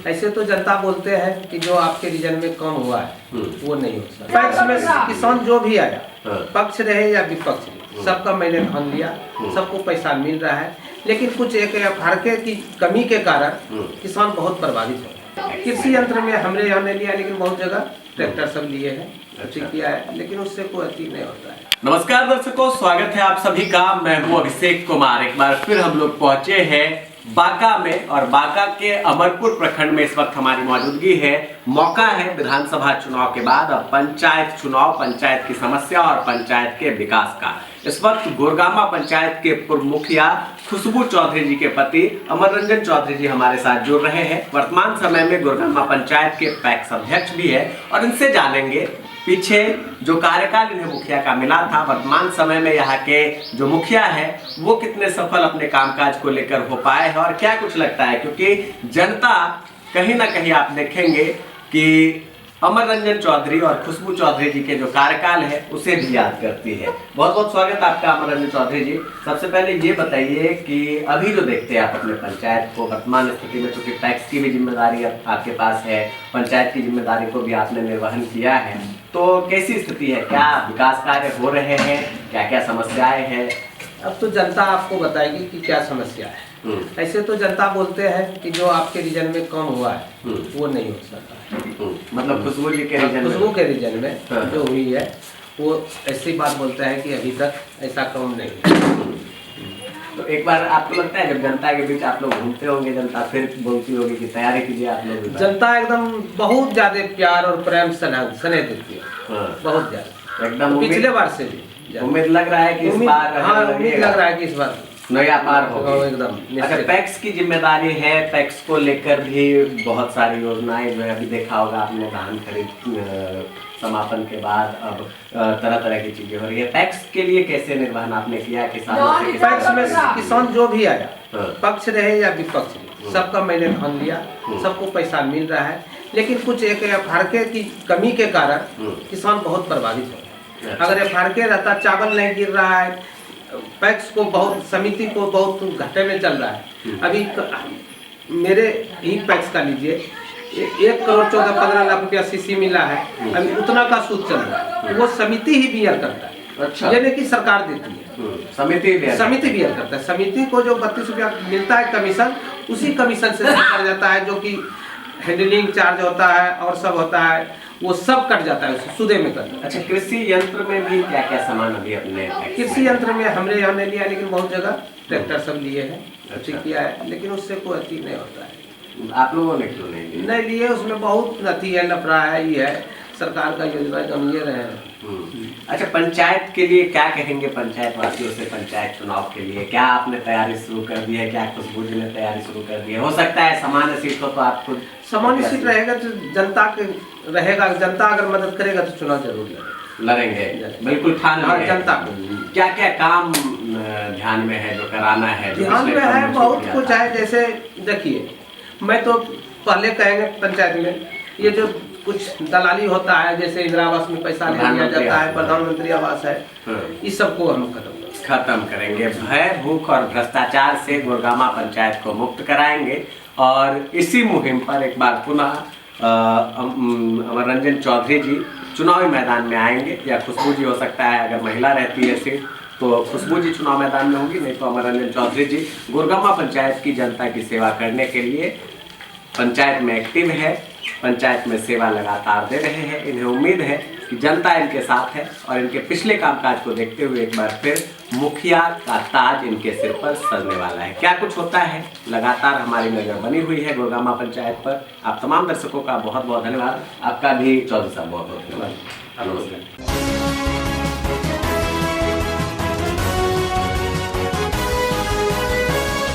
ऐसे तो जनता बोलते हैं कि जो आपके रीजन में कम हुआ है वो नहीं हो सकता। पैक्स में किसान जो भी आया, पक्ष रहे या विपक्ष रहे, सबका मैंने धान लिया, सबको पैसा मिल रहा है। लेकिन कुछ एक हड़के की कमी के कारण किसान बहुत प्रभावित है। कृषि यंत्र में हमने यहाँ नहीं लिया, लेकिन बहुत जगह ट्रैक्टर सब लिए हैं, अच्छी किया है, लेकिन उससे कोई अति नहीं होता है। नमस्कार दर्शकों, स्वागत है आप सभी का। मैं हूं अभिषेक कुमार। एक बार फिर हम लोग पहुंचे हैं बांका में, और बांका के अमरपुर प्रखंड में इस वक्त हमारी मौजूदगी है। मौका है विधानसभा चुनाव के बाद अब पंचायत चुनाव, पंचायत की समस्या और पंचायत के विकास का। इस वक्त गोरगामा पंचायत के पूर्व मुखिया खुशबू चौधरी जी के पति अमर रंजन चौधरी जी हमारे साथ जुड़ रहे हैं। वर्तमान समय में गोरगामा पंचायत के पैक्स अध्यक्ष भी है, और इनसे जानेंगे पीछे जो कार्यकाल इन्हें मुखिया का मिला था, वर्तमान समय में यहाँ के जो मुखिया है वो कितने सफल अपने कामकाज को लेकर हो पाए हैं और क्या कुछ लगता है। क्योंकि जनता कहीं ना कहीं आप देखेंगे कि अमर रंजन चौधरी और खुशबू चौधरी जी के जो कार्यकाल है उसे भी याद करती है। बहुत बहुत स्वागत आपका अमर रंजन चौधरी जी। सबसे पहले ये बताइए कि अभी जो देखते हैं आप अपने पंचायत को वर्तमान स्थिति में, चूंकि टैक्स की भी जिम्मेदारी आपके पास है, पंचायत की जिम्मेदारी को भी आपने निर्वहन किया है, तो कैसी स्थिति है? क्या विकास कार्य हो रहे हैं? क्या क्या समस्याएं हैं? अब तो जनता आपको बताएगी कि क्या समस्या है। ऐसे तो जनता बोलते हैं कि जो आपके रीजन में कम हुआ है वो नहीं हो सकता। मतलब खुशबू जी के रीजन में, खुशबू के रीजन में जो हुई है वो ऐसी बात बोलता है कि अभी तक ऐसा कम नहीं है। तो एक बार आपको लगता है जब जनता के बीच आप लोग घूमते होंगे, जनता फिर बोलती होगी कि तैयारी कीजिए आप लोग? जनता एकदम बहुत ज्यादा प्यार और प्रेम स्नेह देती है, बहुत ज्यादा, एकदम पिछले बार से भी। उम्मीद लग रहा है कि इस बार, हाँ उम्मीद लग रहा है कि इस बार नया पार होगा एकदम। अच्छा, पैक्स की जिम्मेदारी है, पैक्स को लेकर भी बहुत सारी योजनाएं जो है अभी देखा होगा आपने, धान खरीद समापन के बाद अब तरह तरह की चीजें हो रही है। पैक्स के लिए कैसे निर्वहन आपने किया किसानों से? पैक्स में किसान जो भी आया, पक्ष रहे या विपक्ष रहे, सबका मैंने धान लिया, सबको पैसा मिल रहा है। लेकिन कुछ एक हड़के की कमी के कारण किसान बहुत प्रभावित है। अगर FRK रहता, चावल नहीं गिर रहा है, पैक्स को बहुत, समिति को बहुत घाटे में चल रहा है। अभी मेरे ही पैक्स का लीजिए, 1,14,15,00,000 रुपया CC मिला है, अभी उतना का सूद चल रहा है, वो समिति ही बियर करता है। अच्छा, ये नहीं कि सरकार देती है, समिति बियर करता है। समिति को जो 32 रुपया मिलता है कमीशन, उसी कमीशन से कट जाता है, जो कि हैंडलिंग चार्ज होता है और सब होता है, वो सब कट जाता है, उससे सुदे में कट। अच्छा, कृषि यंत्र में भी क्या क्या सामान अभी अपने? कृषि यंत्र में हमने यहाँ नहीं लिया, लेकिन बहुत जगह ट्रैक्टर सब लिए हैं, अच्छी किया है, लेकिन उससे कोई अति नहीं होता है। आप लोगों ने क्यों नहीं लिए? उसमें बहुत अति है, लफड़ा है, ये है, सरकार का योजना कम ये रहे हैं। अच्छा, पंचायत के लिए क्या कहेंगे पंचायत वासियों से? पंचायत चुनाव के लिए क्या आपने तैयारी शुरू कर दी है? क्या खुशबू जी ने तैयारी शुरू कर दी है? हो सकता है सामान्य सीट हो तो आप खुद सामान्य सीट रहेगा तो जनता के रहेगा, जनता अगर मदद करेगा तो चुनाव जरूर लड़ेंगे। बिल्कुल ठान लिए जनता को क्या क्या काम ध्यान में है जो कराना है? ध्यान में है, बहुत कुछ है। जैसे देखिए, मैं तो पहले कहेंगे पंचायत में ये जो कुछ दलाली होता है, जैसे इंदिरा आवास में पैसा ले लिया जाता है, प्रधानमंत्री आवास है, इस सबको हम खत्म करेंगे। भय, भूख और भ्रष्टाचार से गोरगामा पंचायत को मुक्त कराएंगे। और इसी मुहिम पर एक बार पुनः अमर रंजन चौधरी जी चुनावी मैदान में आएंगे, या खुशबू जी हो सकता है, अगर महिला रहती है सीट तो खुशबू जी चुनाव मैदान में होंगी, नहीं तो अमर रंजन चौधरी जी गोरगामा पंचायत की जनता की सेवा करने के लिए पंचायत में एक्टिव है, पंचायत में सेवा लगातार दे रहे हैं। इन्हें उम्मीद है कि जनता इनके साथ है, और इनके पिछले कामकाज को देखते हुए एक बार फिर मुखिया का ताज इनके सिर पर सजने वाला है। क्या कुछ होता है, लगातार हमारी नजर बनी हुई है गोरगामा पंचायत पर। आप तमाम दर्शकों का बहुत बहुत धन्यवाद। आपका भी चौधरी साहब बहुत बहुत धन्यवाद।